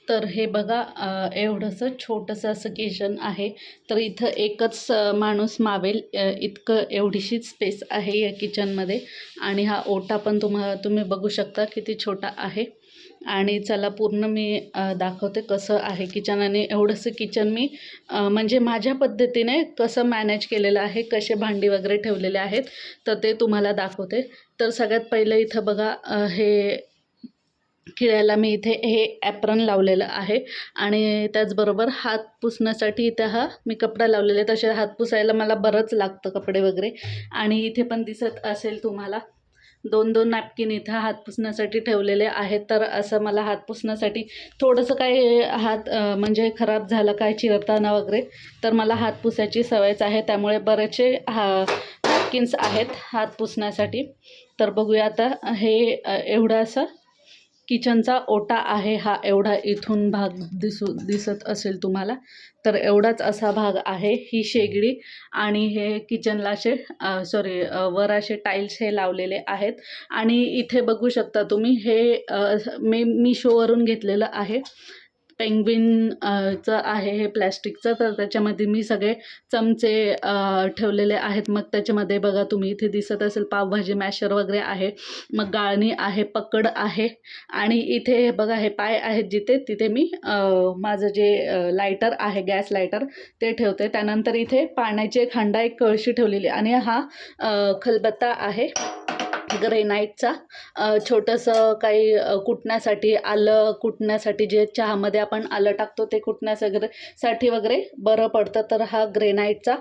तर हे बघा एवढंसं छोटंसं असं किचन आहे. तर इथं एकच माणूस मावेल इतकं एवढीशीच स्पेस आहे या किचनमध्ये. आणि हा ओटा पण तुम्ही बघू शकता किती छोटा आहे. आणि चला पूर्ण मी दाखवते कसं आहे किचन. आणि एवढंसं किचन मी म्हणजे माझ्या पद्धतीने कसं मॅनेज केलेलं आहे, कसे भांडी वगैरे ठेवलेले आहेत, तर ते तुम्हाला दाखवते. तर सगळ्यात पहिलं इथं बघा हे खिळ्याला मी इथे हे ॲप्रन लावलेलं आहे. आणि त्याचबरोबर हात पुसण्यासाठी इथे हा मी कपडा लावलेला आहे. तसे हात पुसायला मला बरंच लागतं कपडे वगैरे. आणि इथे पण दिसत असेल तुम्हाला 2-2 नॅपकिन इथं हात पुसण्यासाठी ठेवलेले आहेत. तर असं मला हात पुसण्यासाठी थोडंसं काही हात म्हणजे खराब झालं काय चिरताना वगैरे, तर मला हात पुसायची सवयच आहे. त्यामुळे बरेचसे नॅपकिन्स आहेत हात पुसण्यासाठी. तर बघूया आता हे एवढं असं किचनचा ओटा आहे. हा एवढा इथून भाग दिसत असेल तुम्हाला. तर एवढाच असा भाग आहे. ही शेगडी आणि हे किचनला असे वर असे टाईल्स हे लावलेले आहेत. आणि इथे बघू शकता तुम्ही हे मी मिशोवरून घेतलेलं आहे. पेंग्विन चं आहे हे प्लॅस्टिकचं. तर त्याच्यामध्ये मी सगळे चमचे ठेवलेले आहेत. मग त्याच्यामध्ये बघा तुम्ही इथे दिसत असेल पावभाजी मॅशर वगैरे आहे. मग गाळणी आहे, पकड आहे. आणि इथे बघा हे पाय आहेत जिथे तिथे मी माझं जे लायटर आहे गॅस लायटर ते ठेवते. त्यानंतर इथे पाण्याची एक हंडा एक कळशी ठेवलेली. आणि हा खलबत्ता आहे ग्रेनाईटचा. छोटंसं काही कुटण्यासाठी, आलं कुटण्यासाठी, जे चहामध्ये आपण आलं टाकतो ते कुटण्यासाठी वगैरे बरं पडतं. तर हा ग्रेनाईटचा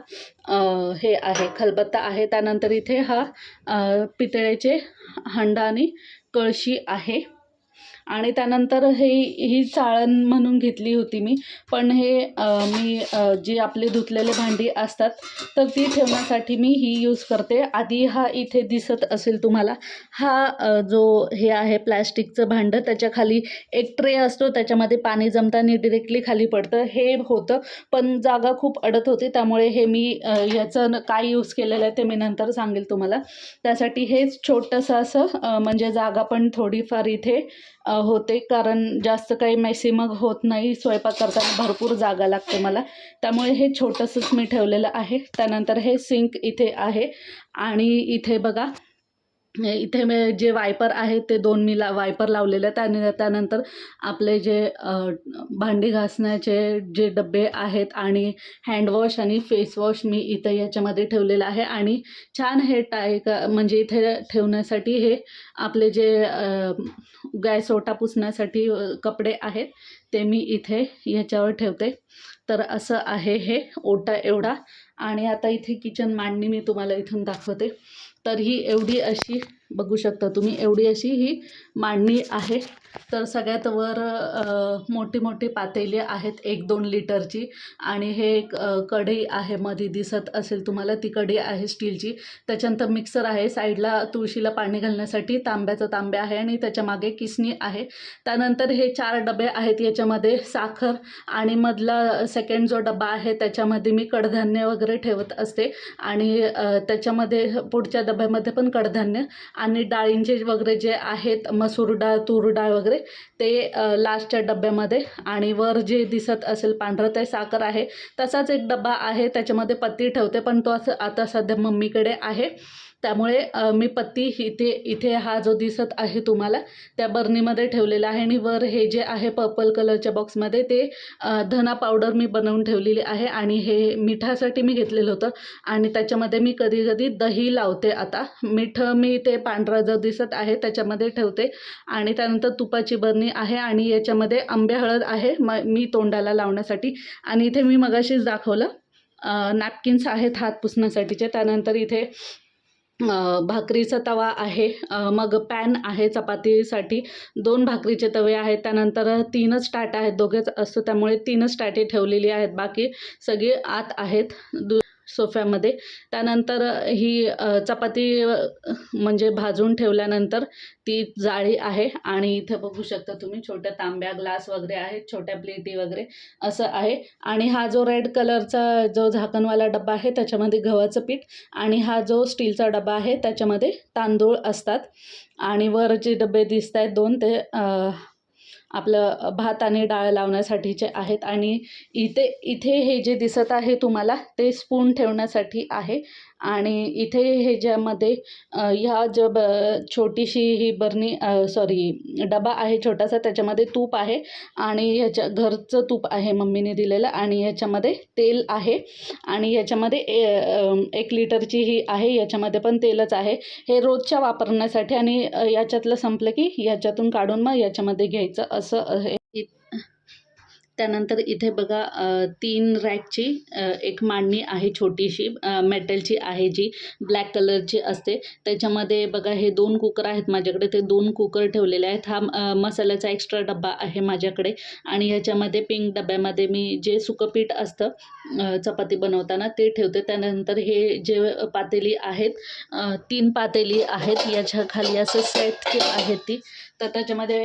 हे आहे खलबत्ता आहे. त्यानंतर इथे हा पितळेचे हंडा आणि कळशी आहे. आणि त्यानंतर ही चाळण म्हणून घेतली होती मी. पण हे मी जी आपली धुतलेले भांडी असतात तर ती ठेवण्यासाठी मी ही यूज करते. आधी हा इथे दिसत असेल तुम्हाला हा जो हे आहे प्लॅस्टिकचं भांडं, त्याच्या खाली एक ट्रे असतो, त्याच्यामध्ये पाणी जमताना डिरेक्टली खाली पडतं हे होतं. पण जागा खूप अडत होती, त्यामुळे हे मी याचं काय यूज केलेलं आहे ते मी नंतर सांगेल तुम्हाला. त्यासाठी हेच छोटंसं असं म्हणजे जागा पण थोडीफार इथे होते, कारण जास्त काही मेसी मग होत नाही. स्वयंपाक करताना भरपूर जागा लागते मला, त्यामुळे हे छोटंसंच मी ठेवलेलं आहे. त्यानंतर हे सिंक इथे आहे. आणि इथे बघा इथे मी जे वायपर आहेत ते 2 मी वायपर लावलेले आहेत. आणि त्यानंतर आपले जे भांडी घासण्याचे जे डबे आहेत आणि हँडवॉश आणि फेसवॉश मी इथं याच्यामध्ये ठेवलेलं आहे. आणि छान हे म्हणजे इथे ठेवण्यासाठी हे आपले जे गॅस ओटा पुसण्यासाठी कपडे आहेत ते मी इथे ह्याच्यावर ठेवते. तर असं आहे हे ओटा एवढा. आणि आता इथे किचन मांडणी मी तुम्हाला इथून दाखवते. तर ही एवढी अशी बघू शकता तुम्ही, एवढी अशी ही मांडणी आहे. तर सगळ्यात वर मोठी मोठी पातेली आहेत 1-2 लिटरची. आणि हे एक कढई आहे मध्ये दिसत असेल तुम्हाला, ती कढई आहे स्टीलची. त्याच्यानंतर मिक्सर आहे. साईडला तुळशीला पाणी घालण्यासाठी तांब्या आहे. आणि त्याच्या मागे किसणी आहे. त्यानंतर हे 4 डबे आहेत, याच्यामध्ये साखर. आणि मधला सेकंड जो डबा आहे त्याच्यामध्ये मी कडधान्य वगैरे ठेवत असते. आणि त्याच्यामध्ये पुढच्या डब्यामध्ये पण कडधान्य आणि डाळींचे वगैरे जे आहेत, मसूर डाळ, तूर डाळ वगैरे, ते लास्टच्या डब्यामध्ये. आणि वर जे दिसत असेल पांढरं ते साखर आहे. तसाच एक डबा आहे, त्याच्यामध्ये पत्ती ठेवते, पण तो असं आता सध्या मम्मीकडे आहे. त्यामुळे मी पत्ती इथे हा जो दिसत आहे तुम्हाला त्या बर्नीमध्ये ठेवलेला आहे. आणि वर हे जे आहे पर्पल कलरच्या बॉक्समध्ये ते धना पावडर मी बनवून ठेवलेली आहे. आणि हे मिठासाठी मी घेतलेलं होतं. आणि त्याच्यामध्ये मी कधी कधी दही लावते. आता मीठ मी ते पांढरा जो दिसत आहे त्याच्यामध्ये ठेवते. आणि त्यानंतर तुपाची बर्नी आहे. आणि याच्यामध्ये आंबे हळद आहे मी तोंडाला लावण्यासाठी. आणि इथे मी मगाशीच दाखवलं नॅपकिन्स आहेत हात पुसण्यासाठीचे. त्यानंतर इथे भाकरीचा तवा आहे. मग पॅन आहे चपातीसाठी. 2 भाकरीचे तवे आहेत. त्यानंतर 3च ताटं आहेत, दोघेच असतो त्यामुळे 3च ताटे ठेवलेली आहेत. बाकी सगळी आत आहेत सोफ्यामध्ये. त्यानंतर ही चपाती म्हणजे भाजून ठेवल्यानंतर ती जाळी आहे. आणि इथं बघू शकता तुम्ही छोट्या तांब्या, ग्लास वगैरे आहेत, छोट्या प्लेटी वगैरे असं आहे. आणि हा जो रेड कलरचा जो झाकणवाला डबा आहे त्याच्यामध्ये गव्हाचं पीठ. आणि हा जो स्टीलचा डबा आहे त्याच्यामध्ये तांदूळ असतात. आणि वर जे डबे दिसत आहेत 2 ते आपलं भात आणि डाळ लावण्यासाठीचे आहेत. आणि इथे हे जे दिसत आहे तुम्हाला ते स्पून ठेवण्यासाठी आहे. आणि इथे ह्याच्यामध्ये ह्या छोटीशी ही बरणी सॉरी डबा आहे छोटासा, त्याच्यामध्ये तूप आहे आणि ह्याच्या घरचं तूप आहे मम्मीने दिलेलं. आणि ह्याच्यामध्ये तेल आहे आणि ह्याच्यामध्ये 1 लिटरची ही आहे, याच्यामध्ये पण तेलच आहे. हे रोजच्या वापरण्यासाठी आणि याच्यातलं संपलं की याच्यातून काढून मग याच्यामध्ये घ्यायचं असं आहे. त्यानंतर इथे बघा 3 रॅकची एक मांडणी आहे छोटीशी, मेटलची आहे जी ब्लॅक कलरची असते. त्याच्यामध्ये बघा हे 2 कुकर आहेत माझ्याकडे, ते 2 कुकर ठेवलेले आहेत. हा मसाल्याचा एक्स्ट्रा डब्बा आहे माझ्याकडे. आणि ह्याच्यामध्ये पिंक डब्यामध्ये मी जे सुकं पीठ असतं चपाती बनवताना ते ठेवते. त्यानंतर हे जे पातेली आहेत 3 पातेली आहेत, याच्या खाली असं सेट आहेत ती. तर त्याच्यामध्ये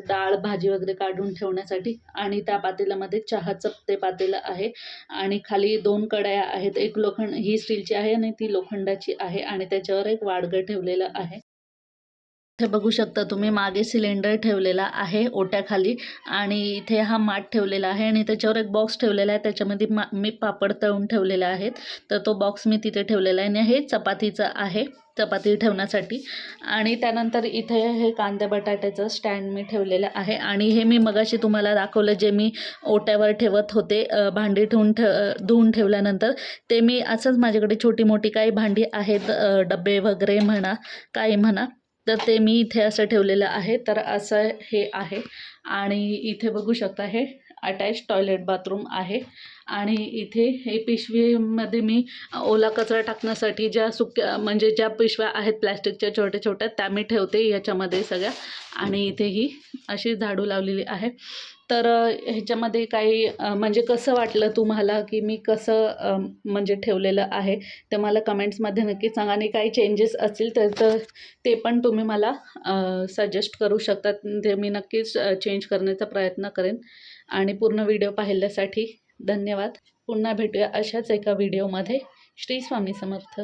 डाळ भाजी वगैरे काढून ठेवण्यासाठी. आणि त्या पातेल्यामध्ये चहाचं ते पातेलं आहे. आणि खाली 2 कढया आहेत, एक ही स्टीलची आहे आणि ती लोखंडाची आहे. आणि त्याच्यावर एक वाडगं ठेवलेलं आहे. इथे बघू शकता तुम्ही मागे सिलेंडर ठेवलेला आहे ओट्याखाली. आणि इथे हा माठ ठेवलेला आहे आणि त्याच्यावर एक बॉक्स ठेवलेला आहे, त्याच्यामध्ये मी पापड तळून ठेवलेले आहेत. तर तो बॉक्स मी तिथे ठेवलेला आहे. आणि हे चपातीचं आहे, चपाती ठेवण्यासाठी. आणि त्यानंतर इथे हे कांद्या बटाट्याचं स्टँड मी ठेवलेलं आहे. आणि हे मी मगाशी तुम्हाला दाखवलं जे मी ओट्यावर ठेवत होते भांडी धुवून ठेवल्यानंतर, ते मी असंच माझ्याकडे छोटी मोठी काही भांडी आहेत, डबे वगैरे म्हणा काही म्हणा, तर ते मी इथे असं ठेवलेलं आहे. तर असं हे आहे. आणि इथे बघू शकता हे अटॅच टॉयलेट बाथरूम आहे. आणि इथे हे पिशवीमध्ये मी ओला कचरा टाकण्यासाठी ज्या म्हणजे ज्या पिशव्या आहेत प्लॅस्टिकच्या छोट्या छोट्या, त्या मी ठेवते याच्यामध्ये सगळ्या. आणि इथे ही अशी झाडू लावलेली आहे. तर ह्याच्यामध्ये काही म्हणजे कसं वाटलं तुम्हाला की मी कसं म्हणजे ठेवलेलं आहे ते मला कमेंट्समध्ये नक्की सांगा. आणि काही चेंजेस असतील तर ते पण तुम्ही मला सजेस्ट करू शकतात, ते मी नक्कीच चेंज करण्याचा प्रयत्न करेन. आणि पूर्ण व्हिडिओ पाहिल्यासाठी धन्यवाद. पुन्हा भेटूया अशाच एका व्हिडिओमध्ये. श्री स्वामी समर्थ.